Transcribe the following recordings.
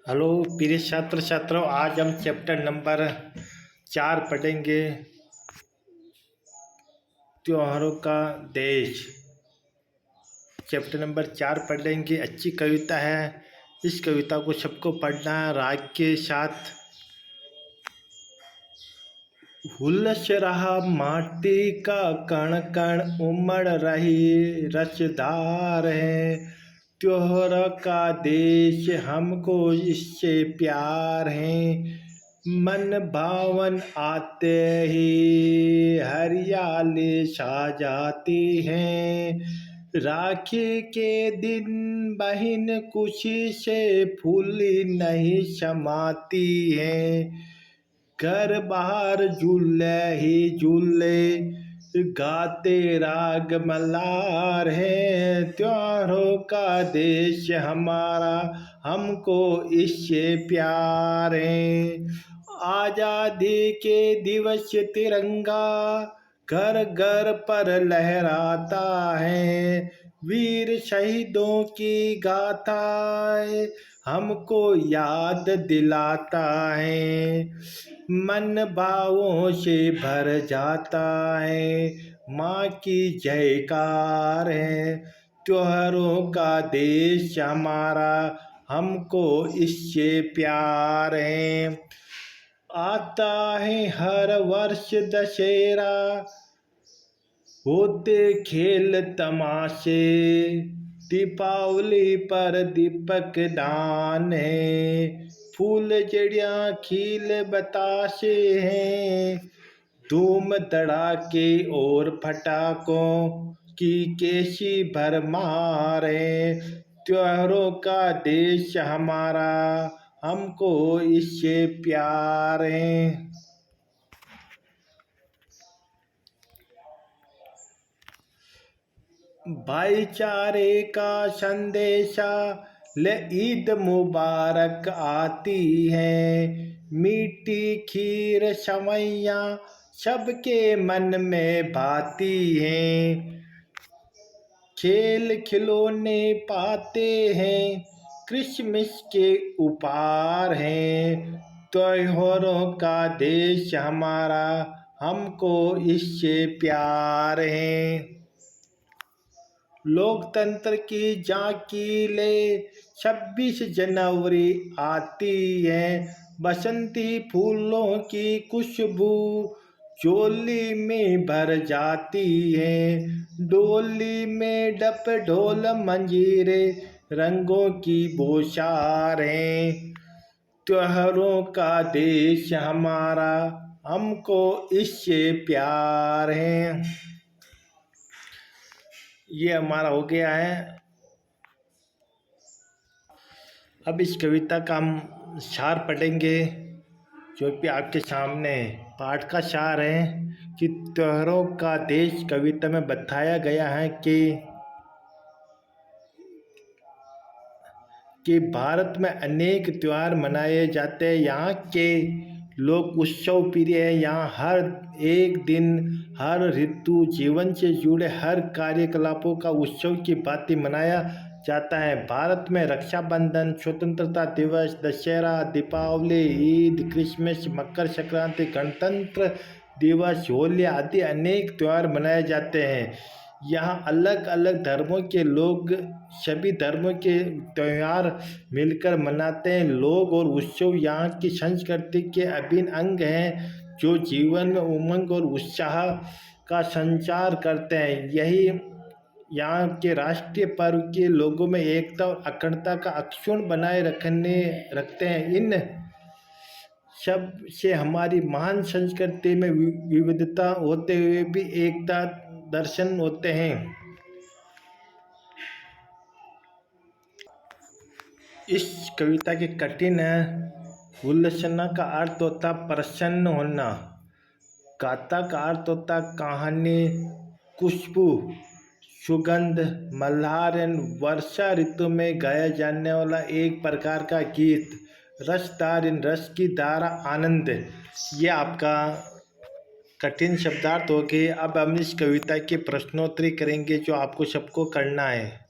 Hello प्रिय छात्र छात्राओं, आज हम चैप्टर नंबर 4 पढ़ेंगे। त्योहारों का देश। चैप्टर नंबर 4 पढ़ेंगे। अच्छी कविता है। इस कविता को सबको पढ़ना है राग के साथ। हुलस रहा माटी का कण कण उमड़ रही रसधार है। त्योहार का देश हमको इससे प्यार है। मन भावन आते ही हरियाली छा जाती है। राखी के दिन बहन खुशी से फूली नहीं समाती है। घर बाहर झूले ही झूले गाते राग मल्हार है। त्योहारों का देश हमारा हमको इससे प्यार है। आजादी के दिवस तिरंगा घर घर पर लहराता है। वीर शहीदों की गाथाएं हमको याद दिलाता है। मन भावों से भर जाता है। माँ की जयकार है। त्योहारों का देश हमारा हमको इससे प्यार है। आता है हर वर्ष दशहरा, होते खेल तमाशे। दीपावली पर दीपक दान है। फूल चिड़िया खिल बताशे हैं। धूम धड़ाके और पटाखों की कैसी भरमार है। त्योहारों का देश हमारा हमको इससे प्यार है। भाईचारे का संदेशा ले ईद मुबारक आती है। मीठी खीर सवैयाँ सबके मन में भाती हैं। खेल खिलौने पाते हैं, क्रिसमस के उपहार हैं। त्योहारों का देश हमारा हमको इससे प्यार है। लोकतंत्र की झांकी ले 26 जनवरी आती है। बसंती फूलों की खुशबू चोली में भर जाती है। डोली में डप ढोल मंजीरे रंगों की बौछार है। त्योहारों का देश हमारा हमको इससे प्यार है। ये हमारा हो गया है। अब इस कविता का हम सार पढ़ेंगे, जो कि आपके सामने पाठ का सार है कि त्योहारों का देश कविता में बताया गया है कि भारत में अनेक त्यौहार मनाए जाते हैं। यहाँ के लोग उत्सव प्रिय है। यहाँ हर एक दिन, हर ऋतु, जीवन से जुड़े हर कार्यकलापों का उत्सव की भांति मनाया जाता है। भारत में रक्षाबंधन, स्वतंत्रता दिवस, दशहरा, दीपावली, ईद, क्रिसमस, मकर संक्रांति, गणतंत्र दिवस, होली आदि अनेक त्यौहार मनाए जाते हैं। यहाँ अलग अलग धर्मों के लोग सभी धर्मों के त्यौहार मिलकर मनाते हैं। लोग और उत्सव यहाँ की संस्कृति के अभिन्न अंग हैं, जो जीवन में उमंग और उत्साह का संचार करते हैं। यही यहाँ के राष्ट्रीय पर्व के लोगों में एकता और अखंडता का अक्षुण्ण बनाए रखते हैं। इन सब से हमारी महान संस्कृति में विविधता होते हुए भी एकता दर्शन होते हैं। इस कविता के कठिन है। उल्लसना का अर्थ होता प्रसन्न होना। गाथा का अर्थ होता कहानी, खुशबू, सुगंध, मल्हार। वर्षा ऋतु में गाया जाने वाला एक प्रकार का गीत। रसधार, रस की धारा, आनंद। ये आपका कठिन शब्दार्थ हो गए। अब हम इस कविता की प्रश्नोत्तरी करेंगे, जो आपको सबको करना है।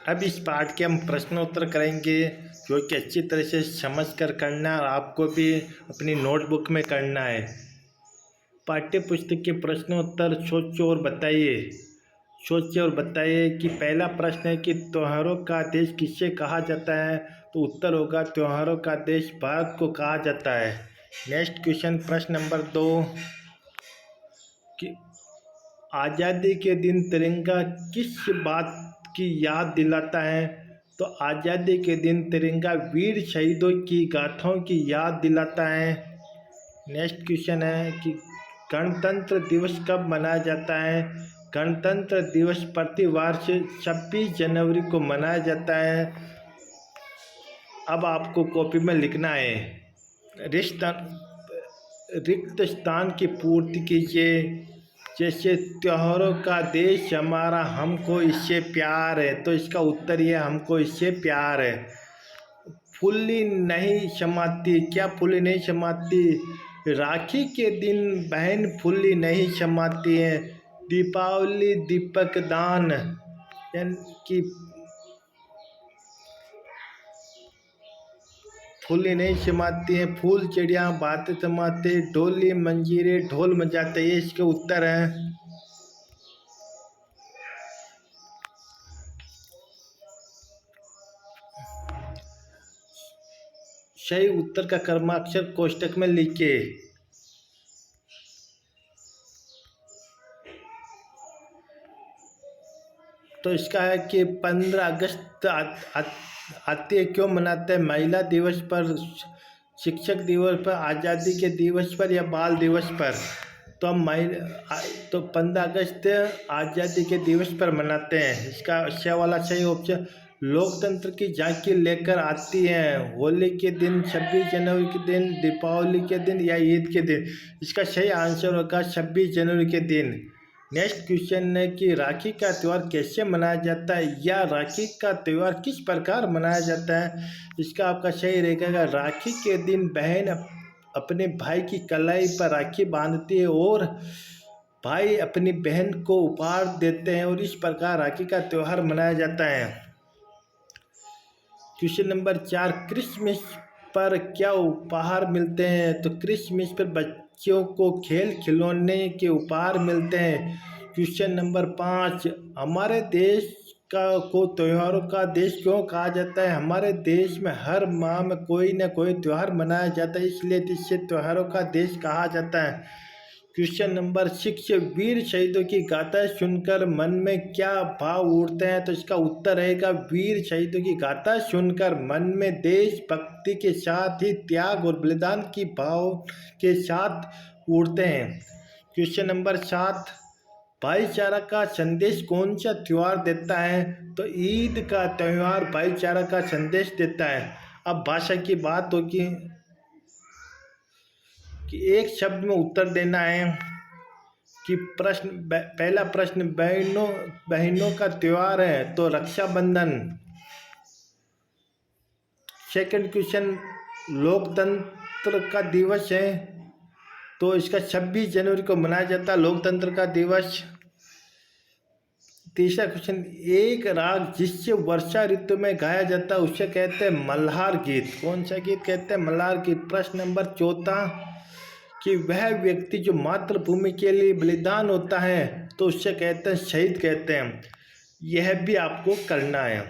अब इस पाठ के हम प्रश्नोत्तर करेंगे, जो कि अच्छी तरह से समझ कर करना है और आपको भी अपनी नोटबुक में करना है। पाठ्य पुस्तक के प्रश्नोत्तर सोचो और बताइए। सोचिए और बताइए कि पहला प्रश्न है कि त्योहारों का देश किसे कहा जाता है, तो उत्तर होगा त्योहारों का देश भारत को कहा जाता है। नेक्स्ट क्वेश्चन, प्रश्न नंबर 2 कि आज़ादी के दिन तिरंगा किस बात की याद दिलाता है, तो आज़ादी के दिन तिरंगा वीर शहीदों की गाथाओं की याद दिलाता है। नेक्स्ट क्वेश्चन है कि गणतंत्र दिवस कब मनाया जाता है, गणतंत्र दिवस प्रतिवर्ष 26 जनवरी को मनाया जाता है। अब आपको कॉपी में लिखना है, रिक्त स्थान की पूर्ति कीजिए। जैसे त्योहारों का देश हमारा, हमको इससे प्यार है, तो इसका उत्तर ये हमको इससे प्यार है। फुल्ली नहीं समाती, क्या फुल्ली नहीं समाती? राखी के दिन बहन फुल्ली नहीं समाती है। दीपावली दीपक दान, यानी कि फुल्ली नहीं समाती हैं। फूल चिड़िया बातें समाते, ढोली मंजीरे ढोल मजाते, ये इसके उत्तर हैं। सही उत्तर का क्रमाक्षर कोष्टक में लिखिए। तो इसका है कि 15 अगस्त आती है, क्यों मनाते हैं? महिला दिवस पर, शिक्षक दिवस पर, आज़ादी के दिवस पर या बाल दिवस पर? तो हम 15 अगस्त आज़ादी के दिवस पर मनाते हैं। इसका श वाला सही ऑप्शन। लोकतंत्र की झांकी लेकर आती हैं, होली के दिन, 26 जनवरी के दिन, दीपावली के दिन या ईद के दिन? इसका सही आंसर होगा 26 जनवरी के दिन। नेक्स्ट क्वेश्चन है कि राखी का त्यौहार कैसे मनाया जाता है, या राखी का त्यौहार किस प्रकार मनाया जाता है? इसका आपका सही रहेगा, राखी के दिन बहन अपने भाई की कलाई पर राखी बांधती है और भाई अपनी बहन को उपहार देते हैं, और इस प्रकार राखी का त्यौहार मनाया जाता है। क्वेश्चन नंबर 4, क्रिसमस पर क्या उपहार मिलते हैं? तो क्रिसमस पर बच्चों को खेल खिलौने के उपहार मिलते हैं। क्वेश्चन नंबर 5, हमारे देश को त्योहारों का देश क्यों कहा जाता है? हमारे देश में हर माह में कोई न कोई त्यौहार मनाया जाता है, इसलिए इसे त्योहारों का देश कहा जाता है। क्वेश्चन नंबर 6, वीर शहीदों की गाथा सुनकर मन में क्या भाव उठते हैं? तो इसका उत्तर रहेगा, वीर शहीदों की गाथा सुनकर मन में देशभक्ति के साथ ही त्याग और बलिदान की भाव के साथ उठते हैं। क्वेश्चन नंबर 7, भाईचारा का संदेश कौन सा त्यौहार देता है? तो ईद का त्यौहार भाईचारा का संदेश देता है। अब भाषा की बात होगी कि एक शब्द में उत्तर देना है कि पहला प्रश्न बहनों का त्यौहार है, तो रक्षाबंधन। सेकंड क्वेश्चन, लोकतंत्र का दिवस है, तो इसका 26 जनवरी को मनाया जाता है लोकतंत्र का दिवस। तीसरा क्वेश्चन, एक राग जिससे वर्षा ऋतु में गाया जाता है उसे कहते हैं मल्हार गीत। कौन सा गीत कहते हैं? मल्हार गीत। प्रश्न नंबर 14, कि वह व्यक्ति जो मातृभूमि के लिए बलिदान होता है तो उससे कहते हैं शहीद कहते हैं। यह भी आपको करना है।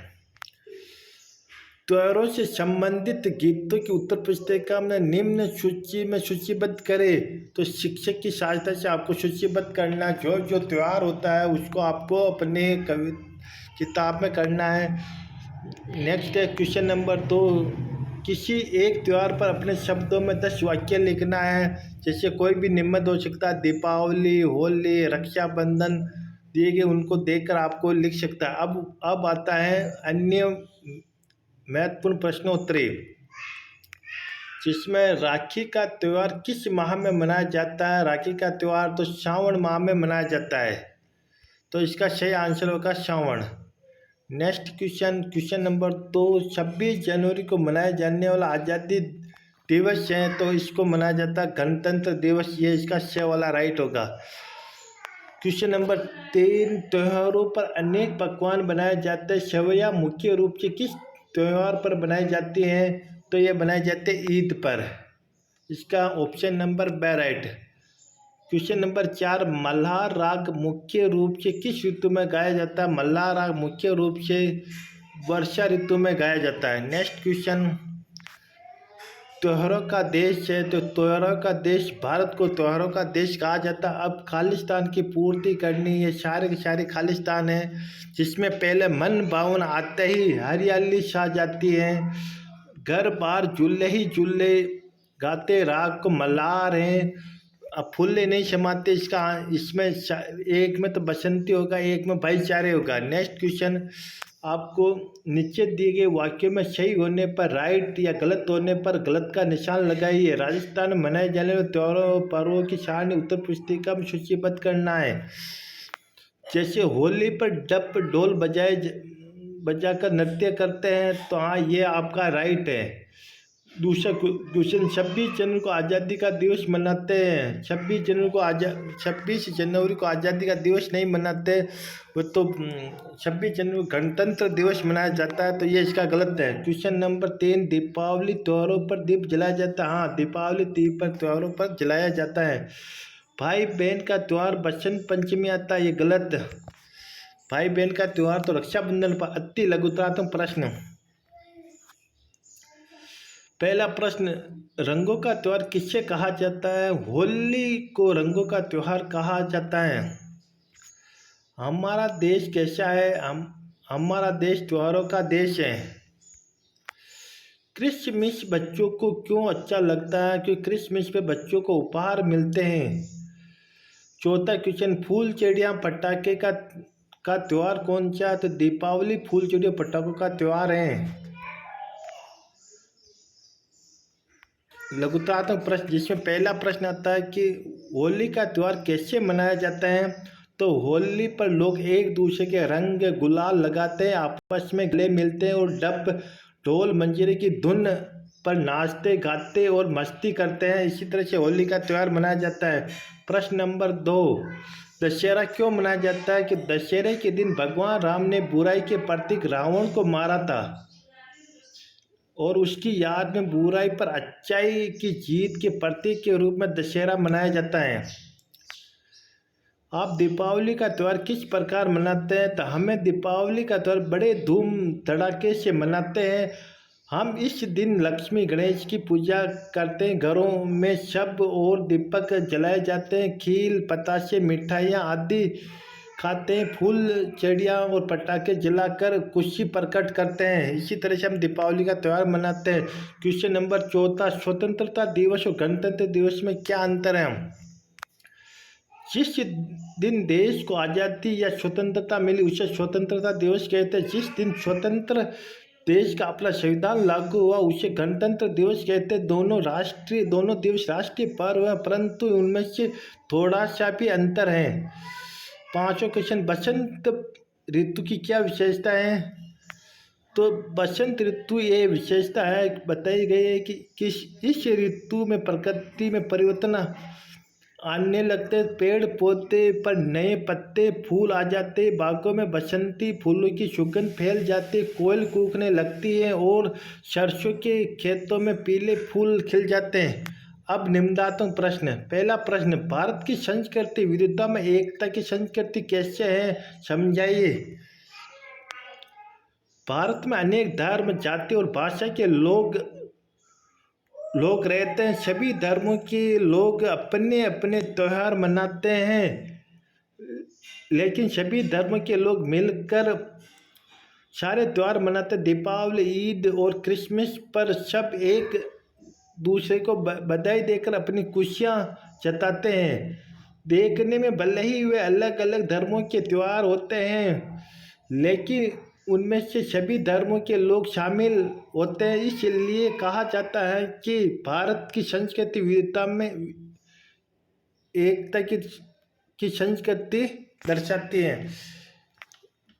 त्योहारों से संबंधित गीतों की उत्तर पुस्तिका में निम्न सूची में सूचीबद्ध करें। तो शिक्षक की सहायता से आपको सूचीबद्ध करना, जो जो त्यौहार होता है उसको आपको अपने किताब में करना है। नेक्स्ट है क्वेश्चन नंबर 2, किसी एक त्यौहार पर अपने शब्दों में 10 वाक्य लिखना है। जैसे कोई भी निम्न हो सकता है, दीपावली, होली, रक्षाबंधन दिए गए, उनको देखकर आपको लिख सकता है। अब आता है अन्य महत्वपूर्ण प्रश्नोत्तरी, जिसमें राखी का त्यौहार किस माह में मनाया जाता है? राखी का त्यौहार तो श्रावण माह में मनाया जाता है, तो इसका सही आंसर होगा श्रावण। नेक्स्ट क्वेश्चन नंबर 2, 26 जनवरी को मनाया जाने वाला आज़ादी दिवस है, तो इसको मनाया जाता है गणतंत्र दिवस। ये इसका सही वाला राइट होगा। क्वेश्चन नंबर 3, त्योहारों पर अनेक पकवान बनाए जाते हैं। सेवइयाँ मुख्य रूप से किस त्यौहार पर बनाई जाती हैं? तो ये बनाए जाते हैं ईद पर। इसका ऑप्शन नंबर ब राइट। क्वेश्चन नंबर 4, मल्हार राग मुख्य रूप से किस ऋतु में गाया जाता है? मल्हार राग मुख्य रूप से वर्षा ऋतु में गाया जाता है। नेक्स्ट क्वेश्चन, त्योहारों का देश है, तो त्योहारों का देश, भारत को त्योहारों का देश कहा जाता है। अब खालिस्तान की पूर्ति करनी, ये सारे के सारे खालिस्तान है, जिसमें पहले मन भावन आते ही हरियाली छा जाती है, घर बार जुल्ले ही जुल्ले गाते राग को मल्हार हैं। अब फूले नहीं समाते, इसमें एक में तो बसंती होगा, एक में भाईचारे होगा। नेक्स्ट क्वेश्चन, आपको नीचे दिए गए वाक्यों में सही होने पर राइट या गलत होने पर गलत का निशान लगाइए। राजस्थान में मनाए जाने वाले त्योहारों और पर्वों की सारणी उत्तर पुस्तिका में सूचीबद्ध करना है। जैसे होली पर डप ढोल बजाकर नृत्य करते हैं, तो हाँ ये आपका राइट है। दूसरा क्वेश्चन, 26 जनवरी को आज़ादी का दिवस मनाते हैं। 26 जनवरी को आज़ादी का दिवस नहीं मनाते, वो तो 26 जनवरी गणतंत्र दिवस मनाया जाता है, तो ये इसका गलत है। क्वेश्चन नंबर 3, दीपावली त्योहारों पर दीप जलाया जाता है। हाँ, दीपावली दीप पर त्योहारों पर जलाया जाता है। भाई बहन का त्यौहार बसंत पंचमी आता है, ये गलत। भाई बहन का त्यौहार तो रक्षाबंधन पर। अति लघुतरात्मक प्रश्न। पहला प्रश्न, रंगों का त्यौहार किससे कहा जाता है? होली को रंगों का त्यौहार कहा जाता है। हमारा देश कैसा है? हमारा देश त्योहारों का देश है। क्रिसमस बच्चों को क्यों अच्छा लगता है? क्योंकि क्रिसमस पे बच्चों को उपहार मिलते हैं। चौथा क्वेश्चन, फूल चिड़िया पटाखे का त्यौहार कौन सा है? तो दीपावली फूल चिड़िया पटाखों का त्यौहार है। लघुतात्मक प्रश्न, जिसमें पहला प्रश्न आता है कि होली का त्यौहार कैसे मनाया जाता है? तो होली पर लोग एक दूसरे के रंग गुलाल लगाते हैं, आपस में गले मिलते हैं और डप ढोल मंजीरे की धुन पर नाचते गाते और मस्ती करते हैं। इसी तरह से होली का त्यौहार मनाया जाता है। प्रश्न नंबर 2, दशहरा क्यों मनाया जाता है? कि दशहरे के दिन भगवान राम ने बुराई के प्रतीक रावण को मारा था और उसकी याद में बुराई पर अच्छाई की जीत के प्रतीक के रूप में दशहरा मनाया जाता है। आप दीपावली का त्यौहार किस प्रकार मनाते हैं? तो हमें दीपावली का त्यौहार बड़े धूम धड़ाके से मनाते हैं। हम इस दिन लक्ष्मी गणेश की पूजा करते हैं, घरों में सब और दीपक जलाए जाते हैं, खील पतासे मिठाइयाँ आदि खाते हैं, फूल चिड़िया और पटाखे जलाकर खुशी प्रकट करते हैं। इसी तरह से हम दीपावली का त्यौहार मनाते हैं। क्वेश्चन नंबर 4, स्वतंत्रता दिवस और गणतंत्र दिवस में क्या अंतर है? जिस दिन देश को आज़ादी या स्वतंत्रता मिली उसे स्वतंत्रता दिवस कहते हैं। जिस दिन स्वतंत्र देश का अपना संविधान लागू हुआ उसे गणतंत्र दिवस कहते हैं। दोनों दिवस राष्ट्रीय पर्व हैं, परंतु उनमें से थोड़ा सा भी अंतर है। पांचवा क्वेश्चन, बसंत ऋतु की क्या विशेषता है? तो बसंत ऋतु ये विशेषता है बताई गई है कि इस ऋतु में प्रकृति में परिवर्तन आने लगते, पेड़ पौधे पर नए पत्ते फूल आ जाते, बागों में बसंती फूलों की सुगंध फैल जाती, कोयल कूकने लगती है और सरसों के खेतों में पीले फूल खिल जाते हैं। अब निम्नात्मक प्रश्न। पहला प्रश्न, भारत की संस्कृति विविधता में एकता की संस्कृति कैसे है? समझाइए। भारत में अनेक धर्म जाति और भाषा के लोग रहते हैं। सभी धर्मों के लोग अपने अपने त्यौहार मनाते हैं, लेकिन सभी धर्म के लोग मिलकर सारे त्यौहार मनाते हैं। दीपावली ईद और क्रिसमस पर सब एक दूसरे को बधाई देकर अपनी खुशियाँ जताते हैं। देखने में भले ही वे अलग अलग धर्मों के त्यौहार होते हैं, लेकिन उनमें से सभी धर्मों के लोग शामिल होते हैं। इसलिए कहा जाता है कि भारत की संस्कृति विविधता में एकता की संस्कृति दर्शाती है।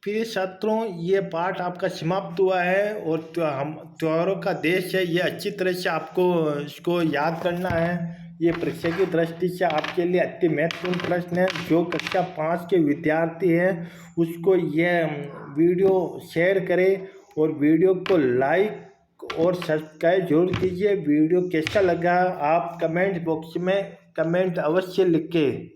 प्रिय छात्रों, ये पाठ आपका समाप्त हुआ है और हम त्योहारों का देश है, ये अच्छी तरह से आपको इसको याद करना है। ये परीक्षा की दृष्टि से आपके लिए अति महत्वपूर्ण प्रश्न है। जो कक्षा 5 के विद्यार्थी हैं उसको यह वीडियो शेयर करें और वीडियो को लाइक और सब्सक्राइब जरूर कीजिए। वीडियो कैसा लगा आप कमेंट बॉक्स में कमेंट अवश्य लिखें।